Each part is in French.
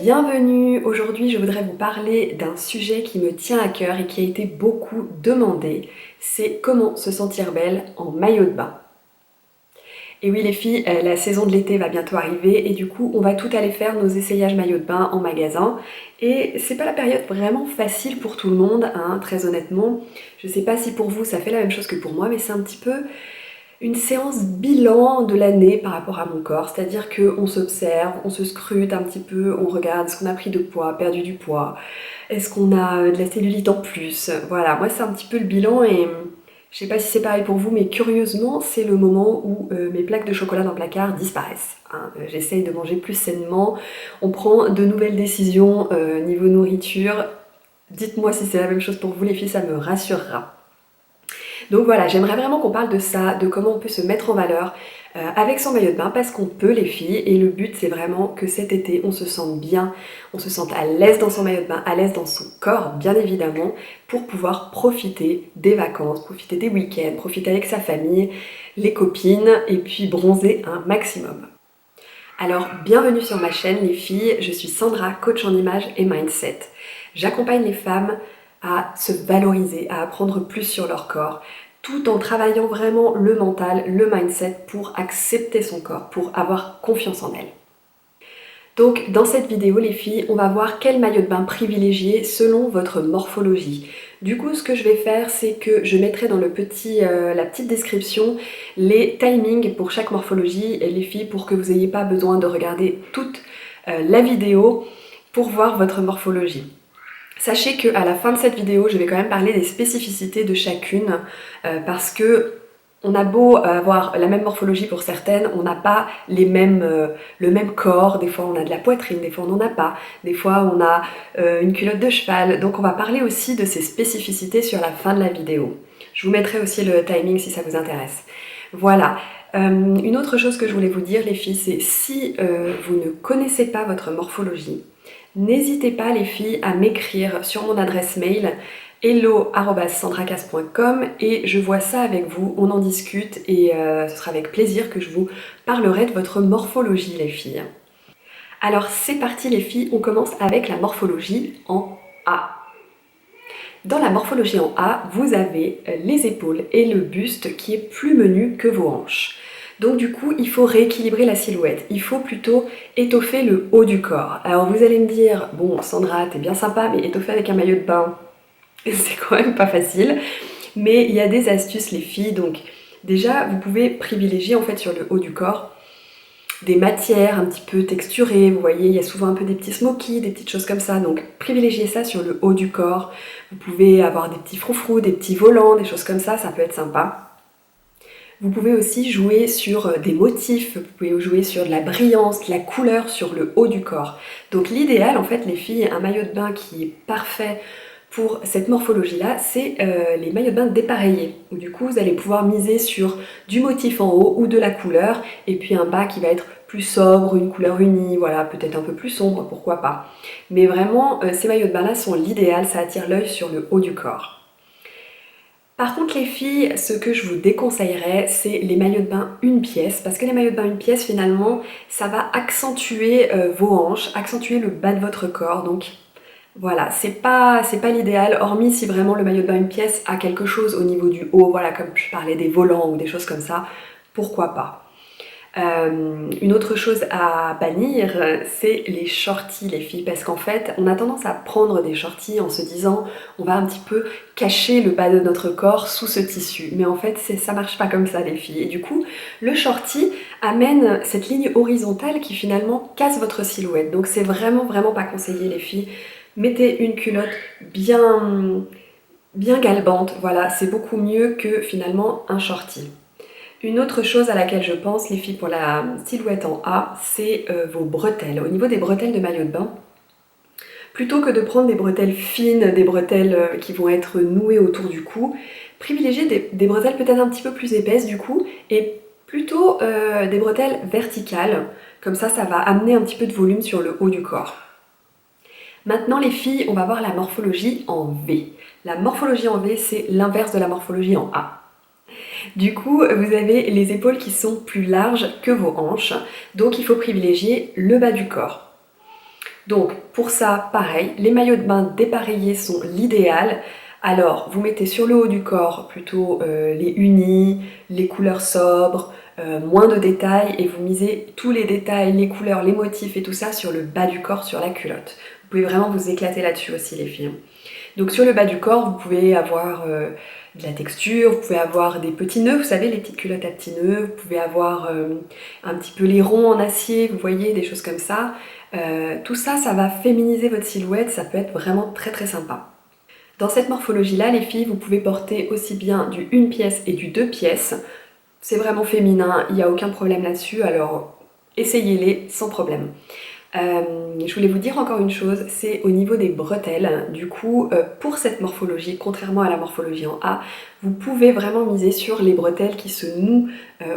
Bienvenue! Aujourd'hui je voudrais vous parler d'un sujet qui me tient à cœur et qui a été beaucoup demandé, c'est comment se sentir belle en maillot de bain. Et oui les filles, la saison de l'été va bientôt arriver et du coup on va toutes aller faire nos essayages maillot de bain en magasin et c'est pas la période vraiment facile pour tout le monde, hein, très honnêtement. Je sais pas si pour vous ça fait la même chose que pour moi, mais c'est un petit peu une séance bilan de l'année par rapport à mon corps, c'est-à-dire qu'on s'observe, on se scrute un petit peu, on regarde est-ce qu'on a pris de poids, perdu du poids, est-ce qu'on a de la cellulite en plus, voilà, moi c'est un petit peu le bilan et je sais pas si c'est pareil pour vous, mais curieusement c'est le moment où mes plaques de chocolat dans le placard disparaissent, hein. J'essaye de manger plus sainement, on prend de nouvelles décisions niveau nourriture, dites-moi si c'est la même chose pour vous les filles, ça me rassurera. Donc voilà, j'aimerais vraiment qu'on parle de ça, de comment on peut se mettre en valeur avec son maillot de bain, parce qu'on peut les filles, et le but c'est vraiment que cet été on se sente bien, on se sente à l'aise dans son maillot de bain, à l'aise dans son corps bien évidemment, pour pouvoir profiter des vacances, profiter des week-ends, profiter avec sa famille, les copines, et puis bronzer un maximum. Alors bienvenue sur ma chaîne les filles, je suis Sandra, coach en image et mindset. J'accompagne les femmes à se valoriser, à apprendre plus sur leur corps, tout en travaillant vraiment le mental, le mindset pour accepter son corps, pour avoir confiance en elle. Donc dans cette vidéo les filles, on va voir quel maillot de bain privilégier selon votre morphologie. Du coup ce que je vais faire c'est que je mettrai dans la petite description les timings pour chaque morphologie les filles pour que vous n'ayez pas besoin de regarder toute la vidéo pour voir votre morphologie. Sachez qu'à la fin de cette vidéo, je vais quand même parler des spécificités de chacune parce que on a beau avoir la même morphologie pour certaines, on n'a pas le même corps, des fois on a de la poitrine, des fois on n'en a pas, des fois on a une culotte de cheval, donc on va parler aussi de ces spécificités sur la fin de la vidéo. Je vous mettrai aussi le timing si ça vous intéresse. Voilà. Une autre chose que je voulais vous dire les filles, c'est si vous ne connaissez pas votre morphologie, n'hésitez pas les filles à m'écrire sur mon adresse mail hello@sandracas.com et je vois ça avec vous, on en discute et ce sera avec plaisir que je vous parlerai de votre morphologie les filles. Alors c'est parti les filles, on commence avec la morphologie en A. Dans la morphologie en A, vous avez les épaules et le buste qui est plus menu que vos hanches. Donc du coup, il faut rééquilibrer la silhouette. Il faut plutôt étoffer le haut du corps. Alors vous allez me dire, bon Sandra, t'es bien sympa, mais étoffer avec un maillot de bain, c'est quand même pas facile. Mais il y a des astuces les filles. Donc déjà, vous pouvez privilégier en fait sur le haut du corps des matières un petit peu texturées. Vous voyez, il y a souvent un peu des petits smokies, des petites choses comme ça. Donc privilégiez ça sur le haut du corps. Vous pouvez avoir des petits froufrous, des petits volants, des choses comme ça peut être sympa. Vous pouvez aussi jouer sur des motifs, vous pouvez jouer sur de la brillance, de la couleur sur le haut du corps. Donc l'idéal en fait les filles, un maillot de bain qui est parfait pour cette morphologie-là, c'est les maillots de bain dépareillés. Où du coup vous allez pouvoir miser sur du motif en haut ou de la couleur, et puis un bas qui va être plus sobre, une couleur unie, voilà, peut-être un peu plus sombre, pourquoi pas. Mais vraiment, ces maillots de bain-là sont l'idéal, ça attire l'œil sur le haut du corps. Par contre les filles, ce que je vous déconseillerais, c'est les maillots de bain une pièce, parce que les maillots de bain une pièce finalement, ça va accentuer vos hanches, accentuer le bas de votre corps, donc voilà, c'est pas l'idéal, hormis si vraiment le maillot de bain une pièce a quelque chose au niveau du haut, voilà, comme je parlais des volants ou des choses comme ça, pourquoi pas. Une autre chose à bannir, c'est les shorties les filles, parce qu'en fait on a tendance à prendre des shorties en se disant on va un petit peu cacher le bas de notre corps sous ce tissu, mais en fait ça marche pas comme ça les filles, et du coup le shorty amène cette ligne horizontale qui finalement casse votre silhouette, donc c'est vraiment pas conseillé les filles. Mettez une culotte bien galbante, voilà, c'est beaucoup mieux que finalement un shorty. Une autre chose à laquelle je pense, les filles, pour la silhouette en A, c'est vos bretelles. Au niveau des bretelles de maillot de bain, plutôt que de prendre des bretelles fines, des bretelles qui vont être nouées autour du cou, privilégiez des bretelles peut-être un petit peu plus épaisses du coup, et plutôt des bretelles verticales. Comme ça va amener un petit peu de volume sur le haut du corps. Maintenant les filles, on va voir la morphologie en V. La morphologie en V, c'est l'inverse de la morphologie en A. Du coup, vous avez les épaules qui sont plus larges que vos hanches, donc il faut privilégier le bas du corps. Donc pour ça, pareil, les maillots de bain dépareillés sont l'idéal. Alors vous mettez sur le haut du corps plutôt les unis, les couleurs sobres, moins de détails et vous misez tous les détails, les couleurs, les motifs et tout ça sur le bas du corps, sur la culotte. Vous pouvez vraiment vous éclater là-dessus aussi les filles. Donc sur le bas du corps, vous pouvez avoir de la texture, vous pouvez avoir des petits nœuds, vous savez, les petites culottes à petits nœuds, vous pouvez avoir un petit peu les ronds en acier, vous voyez, des choses comme ça. Tout ça, ça va féminiser votre silhouette, ça peut être vraiment très très sympa. Dans cette morphologie-là, les filles, vous pouvez porter aussi bien du 1 pièce et du 2 pièces. C'est vraiment féminin, il n'y a aucun problème là-dessus, alors essayez-les sans problème. Je voulais vous dire encore une chose, c'est au niveau des bretelles. Du coup, pour cette morphologie, contrairement à la morphologie en A, vous pouvez vraiment miser sur les bretelles qui se nouent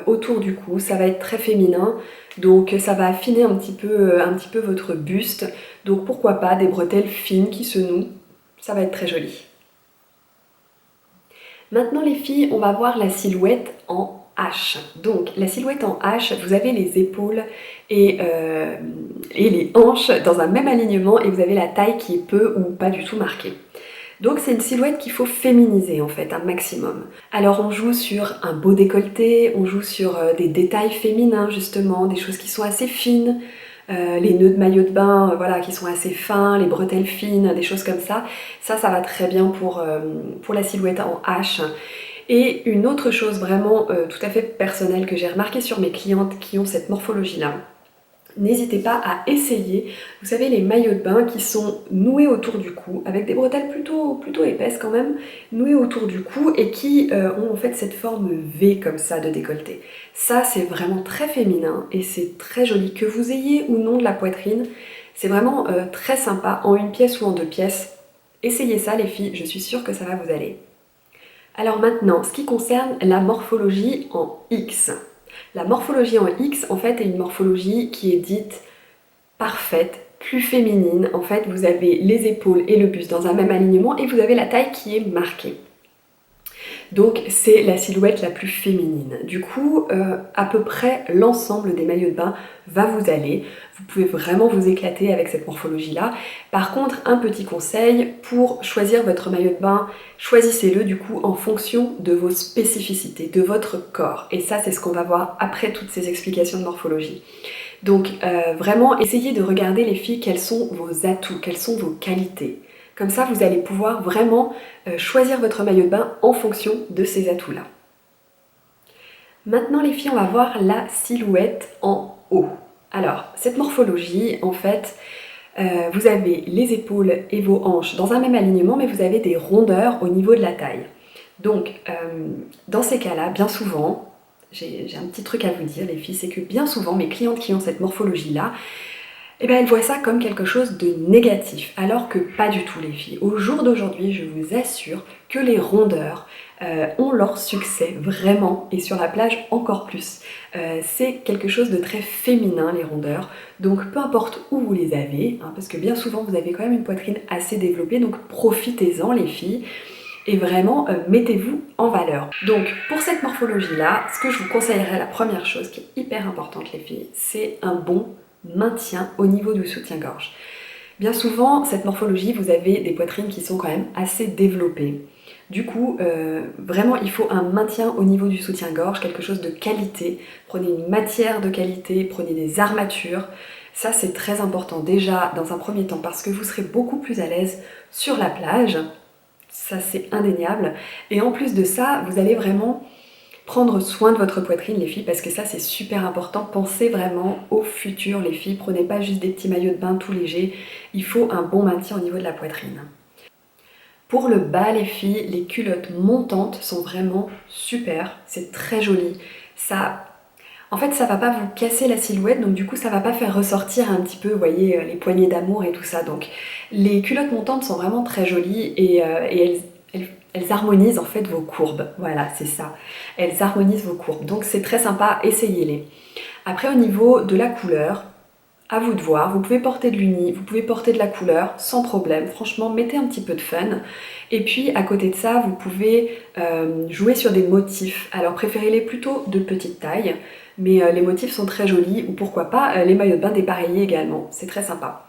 autour du cou. Ça va être très féminin, donc ça va affiner un petit peu votre buste. Donc pourquoi pas des bretelles fines qui se nouent, ça va être très joli. Maintenant les filles, on va voir la silhouette en H. Donc la silhouette en H, vous avez les épaules et les hanches dans un même alignement et vous avez la taille qui est peu ou pas du tout marquée. Donc c'est une silhouette qu'il faut féminiser en fait un maximum. Alors on joue sur un beau décolleté, on joue sur des détails féminins justement, des choses qui sont assez fines, les nœuds de maillot de bain voilà, qui sont assez fins, les bretelles fines, des choses comme ça. Ça va très bien pour la silhouette en H. Et une autre chose vraiment tout à fait personnelle que j'ai remarqué sur mes clientes qui ont cette morphologie-là, n'hésitez pas à essayer, vous savez, les maillots de bain qui sont noués autour du cou, avec des bretelles plutôt épaisses quand même, nouées autour du cou et qui ont en fait cette forme V comme ça de décolleté. Ça, c'est vraiment très féminin et c'est très joli. Que vous ayez ou non de la poitrine, c'est vraiment très sympa en 1 pièce ou en 2 pièces. Essayez ça les filles, je suis sûre que ça va vous aller. Alors maintenant, ce qui concerne la morphologie en X. La morphologie en X, en fait, est une morphologie qui est dite parfaite, plus féminine. En fait, vous avez les épaules et le buste dans un même alignement et vous avez la taille qui est marquée. Donc c'est la silhouette la plus féminine. Du coup, à peu près l'ensemble des maillots de bain va vous aller. Vous pouvez vraiment vous éclater avec cette morphologie-là. Par contre, un petit conseil, pour choisir votre maillot de bain, choisissez-le du coup en fonction de vos spécificités, de votre corps. Et ça, c'est ce qu'on va voir après toutes ces explications de morphologie. Donc vraiment, essayez de regarder les filles, quels sont vos atouts, quelles sont vos qualités. Comme ça, vous allez pouvoir vraiment choisir votre maillot de bain en fonction de ces atouts-là. Maintenant les filles, on va voir la silhouette en haut. Alors, cette morphologie, en fait, vous avez les épaules et vos hanches dans un même alignement, mais vous avez des rondeurs au niveau de la taille. Donc, dans ces cas-là, bien souvent, j'ai un petit truc à vous dire les filles, c'est que bien souvent, mes clientes qui ont cette morphologie-là, eh bien, elles voient ça comme quelque chose de négatif, alors que pas du tout les filles. Au jour d'aujourd'hui, je vous assure que les rondeurs ont leur succès, vraiment, et sur la plage encore plus. C'est quelque chose de très féminin, les rondeurs, donc peu importe où vous les avez, hein, parce que bien souvent vous avez quand même une poitrine assez développée, donc profitez-en les filles. Et vraiment, mettez-vous en valeur. Donc, pour cette morphologie-là, ce que je vous conseillerais, la première chose qui est hyper importante les filles, c'est un bon maintien au niveau du soutien-gorge. Bien souvent, cette morphologie, vous avez des poitrines qui sont quand même assez développées. Du coup, vraiment, il faut un maintien au niveau du soutien-gorge, quelque chose de qualité. Prenez une matière de qualité, prenez des armatures. Ça, c'est très important déjà dans un premier temps parce que vous serez beaucoup plus à l'aise sur la plage. Ça, c'est indéniable. Et en plus de ça, vous allez vraiment prendre soin de votre poitrine les filles parce que ça c'est super important. Pensez vraiment au futur les filles, prenez pas juste des petits maillots de bain tout légers, il faut un bon maintien au niveau de la poitrine. Pour le bas les filles, les culottes montantes sont vraiment super, c'est très joli. En fait ça va pas vous casser la silhouette, donc du coup ça va pas faire ressortir un petit peu, vous voyez, les poignées d'amour et tout ça. Donc les culottes montantes sont vraiment très jolies et elles harmonisent en fait vos courbes, voilà c'est ça, elles harmonisent vos courbes, donc c'est très sympa, essayez-les. Après au niveau de la couleur, à vous de voir, vous pouvez porter de l'uni, vous pouvez porter de la couleur sans problème, franchement mettez un petit peu de fun. Et puis à côté de ça, vous pouvez jouer sur des motifs, alors préférez-les plutôt de petite taille, mais les motifs sont très jolis, ou pourquoi pas les maillots de bain dépareillés également, c'est très sympa.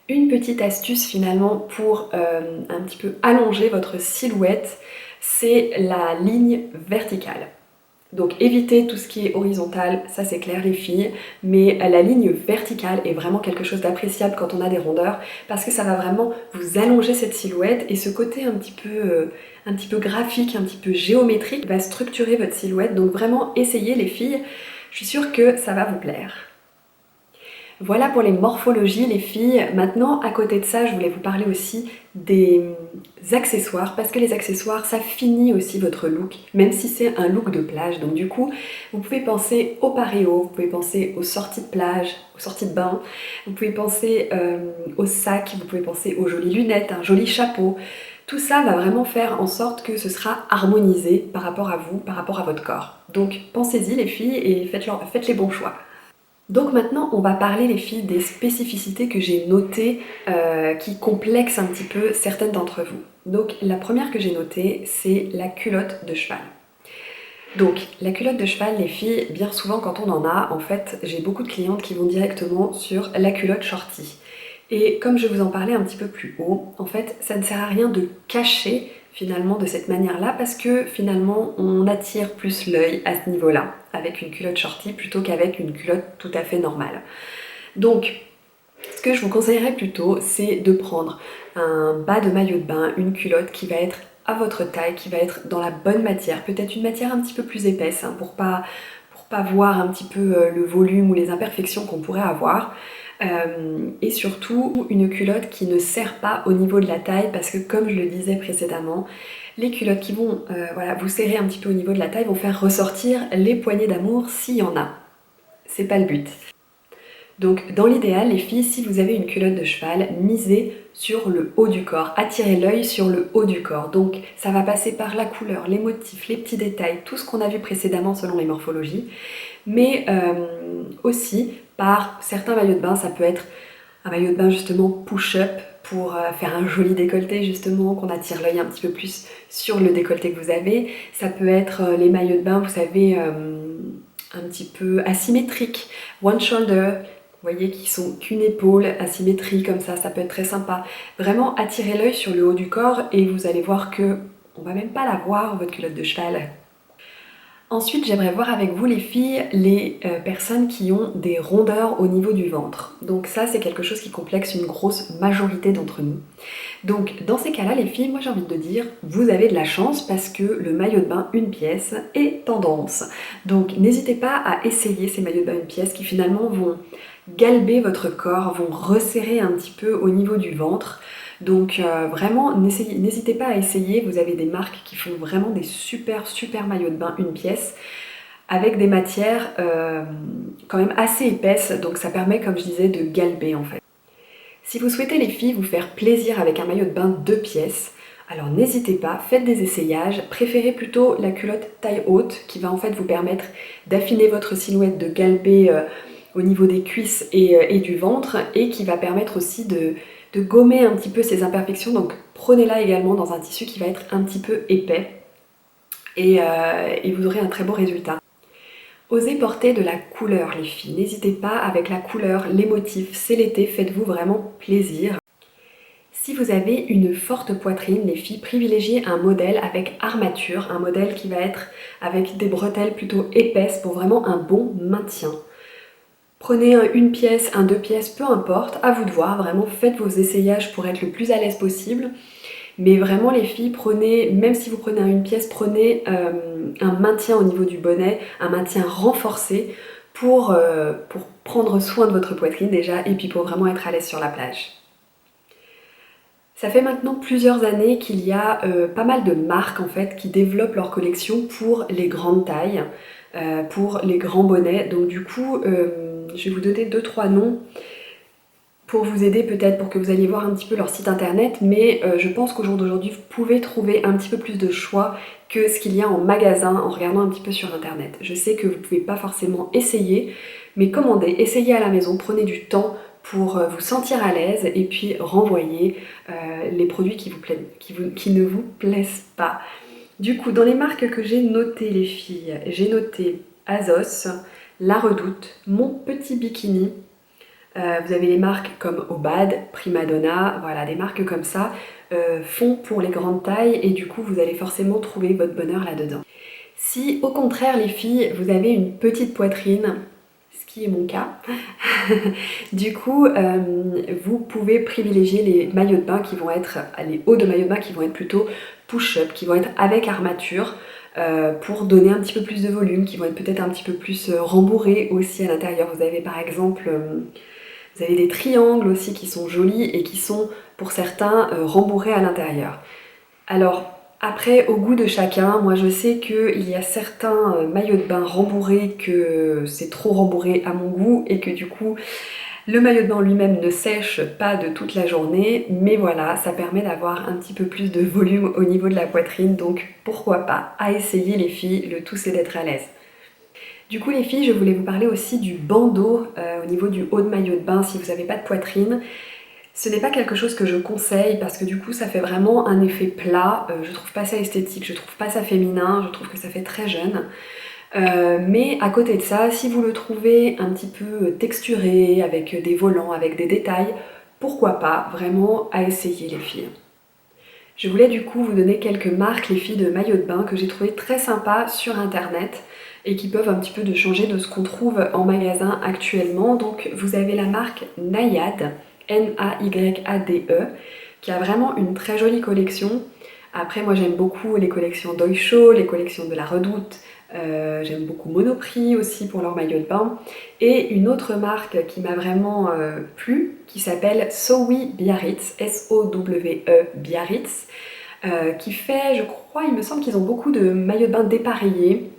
Une petite astuce finalement pour un petit peu allonger votre silhouette, c'est la ligne verticale. Donc évitez tout ce qui est horizontal, ça c'est clair les filles, mais la ligne verticale est vraiment quelque chose d'appréciable quand on a des rondeurs parce que ça va vraiment vous allonger cette silhouette et ce côté un petit peu graphique, un petit peu géométrique va structurer votre silhouette. Donc vraiment essayez les filles, je suis sûre que ça va vous plaire. Voilà pour les morphologies les filles. Maintenant à côté de ça je voulais vous parler aussi des accessoires parce que les accessoires ça finit aussi votre look même si c'est un look de plage. Donc du coup vous pouvez penser au paréo, vous pouvez penser aux sorties de plage, aux sorties de bain, vous pouvez penser au sac, vous pouvez penser aux jolies lunettes, un joli chapeau. Tout ça va vraiment faire en sorte que ce sera harmonisé par rapport à vous, par rapport à votre corps. Donc pensez-y les filles et faites les bons choix. Donc maintenant, on va parler les filles des spécificités que j'ai notées qui complexent un petit peu certaines d'entre vous. Donc la première que j'ai notée, c'est la culotte de cheval. Donc la culotte de cheval, les filles, bien souvent quand on en a, en fait, j'ai beaucoup de clientes qui vont directement sur la culotte shorty. Et comme je vous en parlais un petit peu plus haut, en fait, ça ne sert à rien de cacher finalement de cette manière-là parce que finalement on attire plus l'œil à ce niveau-là avec une culotte shorty plutôt qu'avec une culotte tout à fait normale. Donc ce que je vous conseillerais plutôt c'est de prendre un bas de maillot de bain, une culotte qui va être à votre taille, qui va être dans la bonne matière, peut-être une matière un petit peu plus épaisse hein, pour pas voir un petit peu le volume ou les imperfections qu'on pourrait avoir. Et surtout une culotte qui ne serre pas au niveau de la taille parce que comme je le disais précédemment, les culottes qui vont voilà, vous serrer un petit peu au niveau de la taille vont faire ressortir les poignées d'amour s'il y en a. C'est pas le but. Donc dans l'idéal les filles, si vous avez une culotte de cheval, misez sur le haut du corps, attirez l'œil sur le haut du corps. Donc ça va passer par la couleur, les motifs, les petits détails, tout ce qu'on a vu précédemment selon les morphologies, mais aussi par certains maillots de bain. Ça peut être un maillot de bain justement push-up pour faire un joli décolleté justement, qu'on attire l'œil un petit peu plus sur le décolleté que vous avez. Ça peut être les maillots de bain, vous savez, un petit peu asymétriques, one shoulder, vous voyez, qui sont qu'une épaule, asymétrie comme ça peut être très sympa. Vraiment attirer l'œil sur le haut du corps et vous allez voir que on va même pas la voir, votre culotte de cheval. Ensuite, j'aimerais voir avec vous les filles, les personnes qui ont des rondeurs au niveau du ventre. Donc ça, c'est quelque chose qui complexe une grosse majorité d'entre nous. Donc dans ces cas-là, les filles, moi j'ai envie de dire, vous avez de la chance parce que le maillot de bain une pièce est tendance. Donc n'hésitez pas à essayer ces maillots de bain une pièce qui finalement vont galber votre corps, vont resserrer un petit peu au niveau du ventre. Donc vraiment, n'hésitez pas à essayer, vous avez des marques qui font vraiment des super maillots de bain une pièce avec des matières quand même assez épaisses, donc ça permet, comme je disais, de galber en fait. Si vous souhaitez les filles vous faire plaisir avec un maillot de bain 2 pièces, alors n'hésitez pas, faites des essayages, préférez plutôt la culotte taille haute qui va en fait vous permettre d'affiner votre silhouette, de galber au niveau des cuisses et du ventre et qui va permettre aussi de gommer un petit peu ces imperfections. Donc prenez-la également dans un tissu qui va être un petit peu épais et vous aurez un très beau résultat. Osez porter de la couleur les filles, n'hésitez pas avec la couleur, les motifs, c'est l'été, faites-vous vraiment plaisir. Si vous avez une forte poitrine, les filles, privilégiez un modèle avec armature, un modèle qui va être avec des bretelles plutôt épaisses pour vraiment un bon maintien. Prenez une pièce, un 2 pièces, peu importe, à vous de voir, vraiment faites vos essayages pour être le plus à l'aise possible. Mais vraiment les filles, prenez, même si vous prenez un 1 pièce, prenez un maintien au niveau du bonnet, un maintien renforcé pour prendre soin de votre poitrine déjà et puis pour vraiment être à l'aise sur la plage. Ça fait maintenant plusieurs années qu'il y a pas mal de marques en fait qui développent leur collection pour les grandes tailles, pour les grands bonnets. Donc du coup, je vais vous donner 2-3 noms pour vous aider peut-être, pour que vous alliez voir un petit peu leur site internet, mais je pense qu'au jour d'aujourd'hui, vous pouvez trouver un petit peu plus de choix que ce qu'il y a en magasin en regardant un petit peu sur internet. Je sais que vous ne pouvez pas forcément essayer, mais commandez, essayez à la maison, prenez du temps pour vous sentir à l'aise et puis renvoyer les produits qui ne vous plaisent pas. Du coup, dans les marques que j'ai notées les filles, j'ai noté Azos, La Redoute, Mon Petit Bikini, Vous avez les marques comme Obad, Primadonna, voilà, des marques comme ça font pour les grandes tailles et du coup vous allez forcément trouver votre bonheur là-dedans. Si au contraire les filles, vous avez une petite poitrine, ce qui est mon cas, du coup vous pouvez privilégier les maillots de bain qui vont être, les hauts de maillots de bain qui vont être plutôt push-up, qui vont être avec armature pour donner un petit peu plus de volume, qui vont être peut-être un petit peu plus rembourrés aussi à l'intérieur. Vous avez par exemple, vous avez des triangles aussi qui sont jolis et qui sont pour certains rembourrés à l'intérieur. Alors après, au goût de chacun, moi je sais qu'il y a certains maillots de bain rembourrés que c'est trop rembourré à mon goût et que du coup le maillot de bain lui-même ne sèche pas de toute la journée, mais voilà, ça permet d'avoir un petit peu plus de volume au niveau de la poitrine, donc pourquoi pas à essayer les filles, le tout c'est d'être à l'aise. Du coup les filles, je voulais vous parler aussi du bandeau au niveau du haut de maillot de bain si vous n'avez pas de poitrine. Ce n'est pas quelque chose que je conseille parce que du coup ça fait vraiment un effet plat, je trouve pas ça esthétique, je trouve pas ça féminin, je trouve que ça fait très jeune. Mais à côté de ça, si vous le trouvez un petit peu texturé, avec des volants, avec des détails, pourquoi pas, vraiment à essayer les filles. Je voulais du coup vous donner quelques marques les filles de maillots de bain que j'ai trouvé très sympas sur internet et qui peuvent un petit peu changer de ce qu'on trouve en magasin actuellement. Donc vous avez la marque Nayade, N-A-Y-A-D-E, qui a vraiment une très jolie collection. Après moi j'aime beaucoup les collections d'Oysho, les collections de la Redoute, j'aime beaucoup Monoprix aussi pour leur maillot de bain. Et une autre marque qui m'a vraiment plu, qui s'appelle Sowi Biarritz, S-O-W-E Biarritz, qui fait, je crois, il me semble qu'ils ont beaucoup de maillots de bain dépareillés.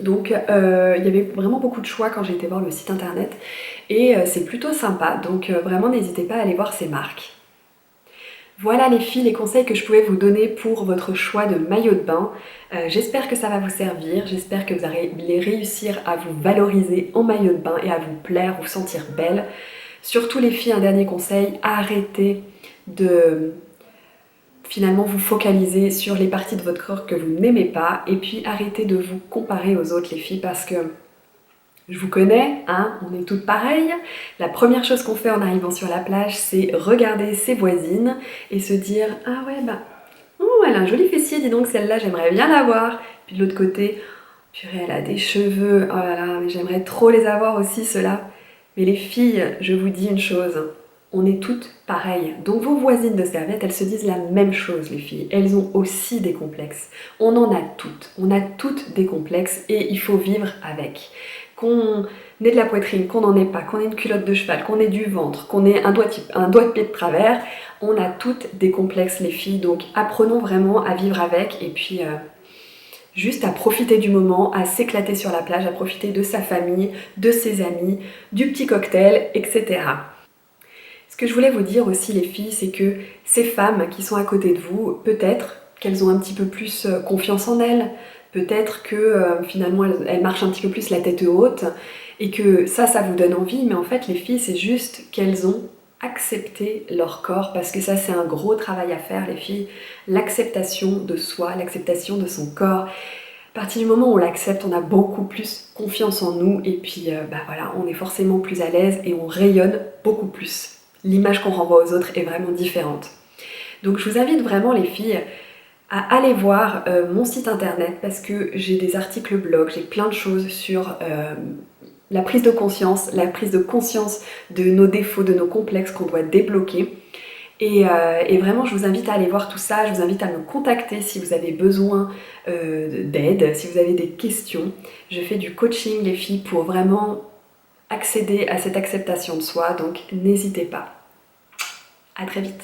Donc il y avait vraiment beaucoup de choix quand j'ai été voir le site internet et c'est plutôt sympa, donc vraiment n'hésitez pas à aller voir ces marques. Voilà les filles, les conseils que je pouvais vous donner pour votre choix de maillot de bain. J'espère que ça va vous servir, j'espère que vous allez réussir à vous valoriser en maillot de bain et à vous plaire, vous sentir belle. Surtout les filles, un dernier conseil, arrêtez de finalement vous focaliser sur les parties de votre corps que vous n'aimez pas et puis arrêtez de vous comparer aux autres les filles parce que je vous connais, hein, on est toutes pareilles. La première chose qu'on fait en arrivant sur la plage, c'est regarder ses voisines et se dire « Ah ouais, bah, oh, elle a un joli fessier, dis donc, celle-là, j'aimerais bien l'avoir. » Puis de l'autre côté, « Purée, elle a des cheveux, oh là là, mais j'aimerais trop les avoir aussi, ceux-là. » Mais les filles, je vous dis une chose, on est toutes pareilles. Donc vos voisines de serviette, elles se disent la même chose, les filles. Elles ont aussi des complexes. On en a toutes. On a toutes des complexes et il faut vivre avec. Qu'on ait de la poitrine, qu'on n'en ait pas, qu'on ait une culotte de cheval, qu'on ait du ventre, qu'on ait un doigt de pied de travers, on a toutes des complexes les filles, donc apprenons vraiment à vivre avec et puis juste à profiter du moment, à s'éclater sur la plage, à profiter de sa famille, de ses amis, du petit cocktail, etc. Ce que je voulais vous dire aussi les filles, c'est que ces femmes qui sont à côté de vous, peut-être qu'elles ont un petit peu plus confiance en elles, peut-être que finalement elles marchent un petit peu plus la tête haute et que ça vous donne envie, mais en fait les filles c'est juste qu'elles ont accepté leur corps parce que ça c'est un gros travail à faire les filles, l'acceptation de soi, l'acceptation de son corps. À partir du moment où on l'accepte, on a beaucoup plus confiance en nous et puis voilà, on est forcément plus à l'aise et on rayonne beaucoup plus. L'image qu'on renvoie aux autres est vraiment différente. Donc je vous invite vraiment les filles à aller voir mon site internet parce que j'ai des articles blog, j'ai plein de choses sur la prise de conscience de nos défauts, de nos complexes qu'on doit débloquer. Et vraiment, je vous invite à aller voir tout ça, je vous invite à me contacter si vous avez besoin d'aide, si vous avez des questions. Je fais du coaching, les filles, pour vraiment accéder à cette acceptation de soi, donc n'hésitez pas. À très vite.